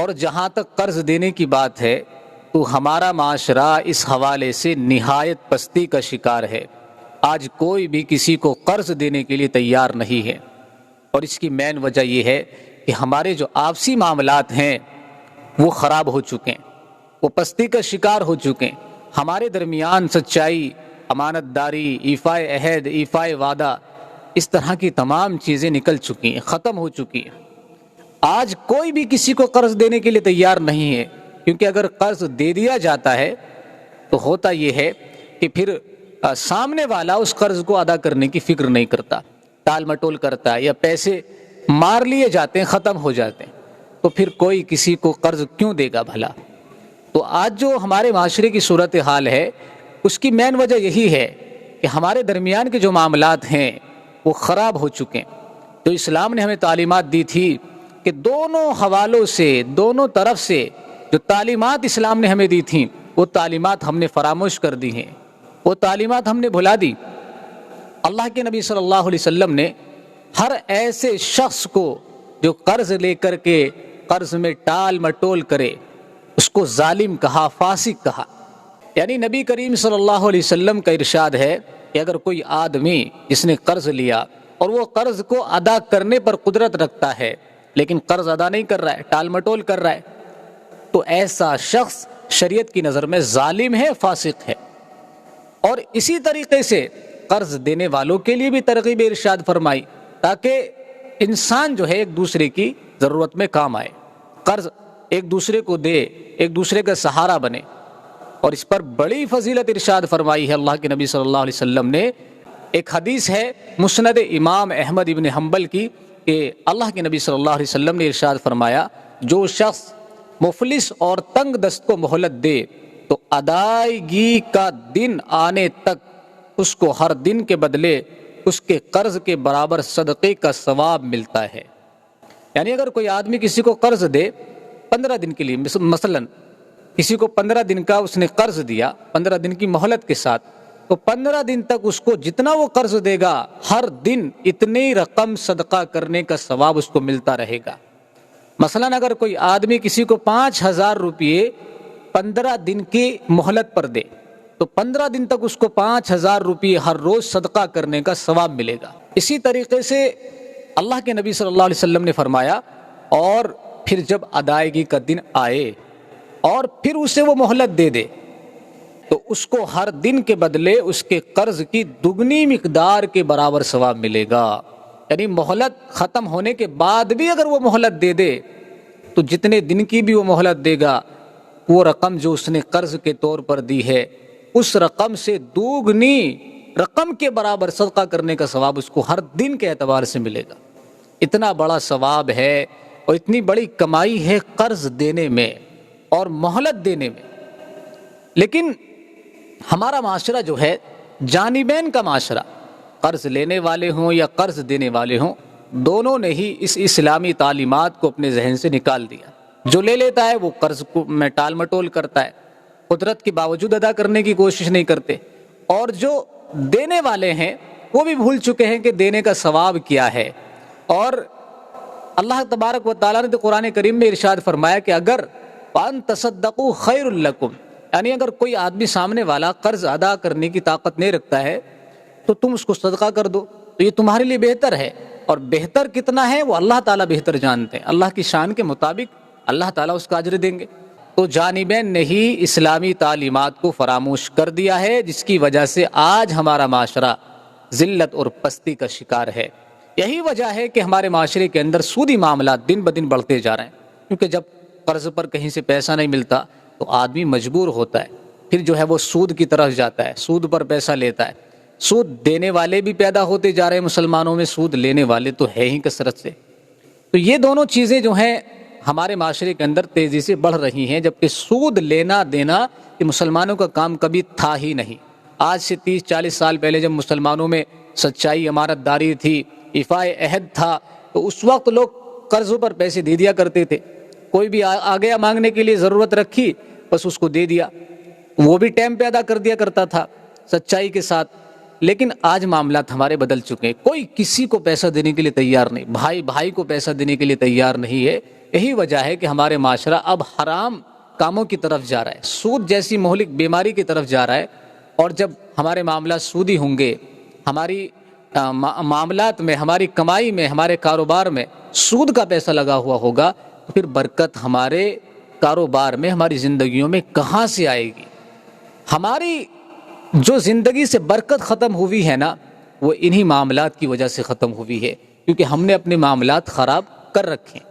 اور جہاں تک قرض دینے کی بات ہے تو ہمارا معاشرہ اس حوالے سے نہایت پستی کا شکار ہے۔ آج کوئی بھی کسی کو قرض دینے کے لیے تیار نہیں ہے، اور اس کی مین وجہ یہ ہے کہ ہمارے جو آپسی معاملات ہیں وہ خراب ہو چکے ہیں، وہ پستی کا شکار ہو چکے ہیں۔ ہمارے درمیان سچائی، امانت داری، ایفائے عہد، ایفائے وعدہ، اس طرح کی تمام چیزیں نکل چکی ہیں، ختم ہو چکی ہیں۔ آج کوئی بھی کسی کو قرض دینے کے لیے تیار نہیں ہے، کیونکہ اگر قرض دے دیا جاتا ہے تو ہوتا یہ ہے کہ پھر سامنے والا اس قرض کو ادا کرنے کی فکر نہیں کرتا، ٹال مٹول کرتا ہے، یا پیسے مار لیے جاتے ہیں، ختم ہو جاتے ہیں، تو پھر کوئی کسی کو قرض کیوں دے گا بھلا؟ تو آج جو ہمارے معاشرے کی صورتحال ہے اس کی مین وجہ یہی ہے کہ ہمارے درمیان کے جو معاملات ہیں وہ خراب ہو چکے ہیں۔ تو اسلام نے ہمیں تعلیمات دی تھی کہ دونوں حوالوں سے، دونوں طرف سے جو تعلیمات اسلام نے ہمیں دی تھیں وہ تعلیمات ہم نے فراموش کر دی ہیں، وہ تعلیمات ہم نے بھلا دی۔ اللہ کے نبی صلی اللہ علیہ وسلم نے ہر ایسے شخص کو جو قرض لے کر کے قرض میں ٹال مٹول کرے اس کو ظالم کہا، فاسق کہا۔ یعنی نبی کریم صلی اللہ علیہ وسلم کا ارشاد ہے کہ اگر کوئی آدمی جس نے قرض لیا اور وہ قرض کو ادا کرنے پر قدرت رکھتا ہے لیکن قرض ادا نہیں کر رہا ہے، ٹال مٹول کر رہا ہے، تو ایسا شخص شریعت کی نظر میں ظالم ہے، فاسق ہے۔ اور اسی طریقے سے قرض دینے والوں کے لیے بھی ترغیب ارشاد فرمائی تاکہ انسان جو ہے ایک دوسرے کی ضرورت میں کام آئے، قرض ایک دوسرے کو دے، ایک دوسرے کا سہارا بنے۔ اور اس پر بڑی فضیلت ارشاد فرمائی ہے اللہ کے نبی صلی اللہ علیہ وسلم نے۔ ایک حدیث ہے مسند امام احمد ابن حنبل کی کہ اللہ کے نبی صلی اللہ علیہ وسلم نے ارشاد فرمایا، جو شخص مفلس اور تنگ دست کو مہلت دے تو ادائیگی کا دن آنے تک اس کو ہر دن کے بدلے اس کے قرض کے برابر صدقے کا ثواب ملتا ہے۔ یعنی اگر کوئی آدمی کسی کو قرض دے 15 دن کے لیے، مثلا کسی کو 15 دن کا اس نے قرض دیا 15 دن کی مہلت کے ساتھ، تو 15 دن تک اس کو جتنا وہ قرض دے گا ہر دن اتنی رقم صدقہ کرنے کا ثواب اس کو ملتا رہے گا۔ مثلا اگر کوئی آدمی کسی کو 5,000 روپئے 15 دن کی مہلت پر دے تو 15 دن تک اس کو 5,000 روپئے ہر روز صدقہ کرنے کا ثواب ملے گا۔ اسی طریقے سے اللہ کے نبی صلی اللہ علیہ وسلم نے فرمایا، اور پھر جب ادائیگی کا دن آئے اور پھر اسے وہ مہلت دے دے تو اس کو ہر دن کے بدلے اس کے قرض کی دگنی مقدار کے برابر ثواب ملے گا۔ یعنی مہلت ختم ہونے کے بعد بھی اگر وہ مہلت دے دے تو جتنے دن کی بھی وہ مہلت دے گا وہ رقم جو اس نے قرض کے طور پر دی ہے اس رقم سے دوگنی رقم کے برابر صدقہ کرنے کا ثواب اس کو ہر دن کے اعتبار سے ملے گا۔ اتنا بڑا ثواب ہے اور اتنی بڑی کمائی ہے قرض دینے میں اور مہلت دینے میں۔ لیکن ہمارا معاشرہ جو ہے جانبین کا معاشرہ، قرض لینے والے ہوں یا قرض دینے والے ہوں، دونوں نے ہی اس اسلامی تعلیمات کو اپنے ذہن سے نکال دیا۔ جو لے لیتا ہے وہ قرض کو میں ٹال مٹول کرتا ہے، قدرت کے باوجود ادا کرنے کی کوشش نہیں کرتے، اور جو دینے والے ہیں وہ بھی بھول چکے ہیں کہ دینے کا ثواب کیا ہے۔ اور اللہ تبارک و تعالیٰ نے تو قرآن کریم میں ارشاد فرمایا کہ اگر وَأَن تَصَدَّقُوا خَيْرٌ لَكُمْ، یعنی اگر کوئی آدمی سامنے والا قرض ادا کرنے کی طاقت نہیں رکھتا ہے تو تم اس کو صدقہ کر دو، تو یہ تمہارے لیے بہتر ہے۔ اور بہتر کتنا ہے وہ اللہ تعالیٰ بہتر جانتے ہیں، اللہ کی شان کے مطابق اللہ تعالیٰ اس کا اجر دیں گے۔ تو جانبین نے ہی اسلامی تعلیمات کو فراموش کر دیا ہے، جس کی وجہ سے آج ہمارا معاشرہ ذلت اور پستی کا شکار ہے۔ یہی وجہ ہے کہ ہمارے معاشرے کے اندر سودی معاملات دن بدن بڑھتے جا رہے ہیں، کیونکہ جب قرض پر کہیں سے پیسہ نہیں ملتا تو آدمی مجبور ہوتا ہے، پھر جو ہے وہ سود کی طرف جاتا ہے، سود پر پیسہ لیتا ہے۔ سود دینے والے بھی پیدا ہوتے جا رہے ہیں مسلمانوں میں، سود لینے والے تو ہے ہی کثرت سے۔ تو یہ دونوں چیزیں جو ہیں ہمارے معاشرے کے اندر تیزی سے بڑھ رہی ہیں، جبکہ سود لینا دینا یہ مسلمانوں کا کام کبھی تھا ہی نہیں۔ آج سے 30-40 سال پہلے جب مسلمانوں میں سچائی، امانت داری تھی، ایفائے عہد تھا، تو اس وقت لوگ قرضوں پر پیسے دے دیا کرتے تھے۔ کوئی بھی آ گیا مانگنے کے لیے، ضرورت رکھی بس اس کو دے دیا، وہ بھی ٹائم پہ ادا کر دیا کرتا تھا سچائی کے ساتھ۔ لیکن آج معاملات ہمارے بدل چکے ہیں، کوئی کسی کو پیسہ دینے کے لیے تیار نہیں، بھائی بھائی کو پیسہ دینے کے لیے تیار نہیں ہے، یہی وجہ ہے کہ ہمارے معاشرہ اب حرام کاموں کی طرف جا رہا ہے، سود جیسی مہلک بیماری کی طرف جا رہا ہے، اور جب ہمارے معاملات سودی ہوں گے، ہماری معاملات میں، ہماری کمائی میں، ہمارے کاروبار میں سود کا پیسہ لگا ہوا ہوگا، تو پھر برکت ہمارے کاروبار میں، ہماری زندگیوں میں کہاں سے آئے گی؟ ہماری جو زندگی سے برکت ختم ہوئی ہے نا، وہ انہی معاملات کی وجہ سے ختم ہوئی ہے، کیونکہ ہم نے اپنے معاملات خراب کر رکھے ہیں۔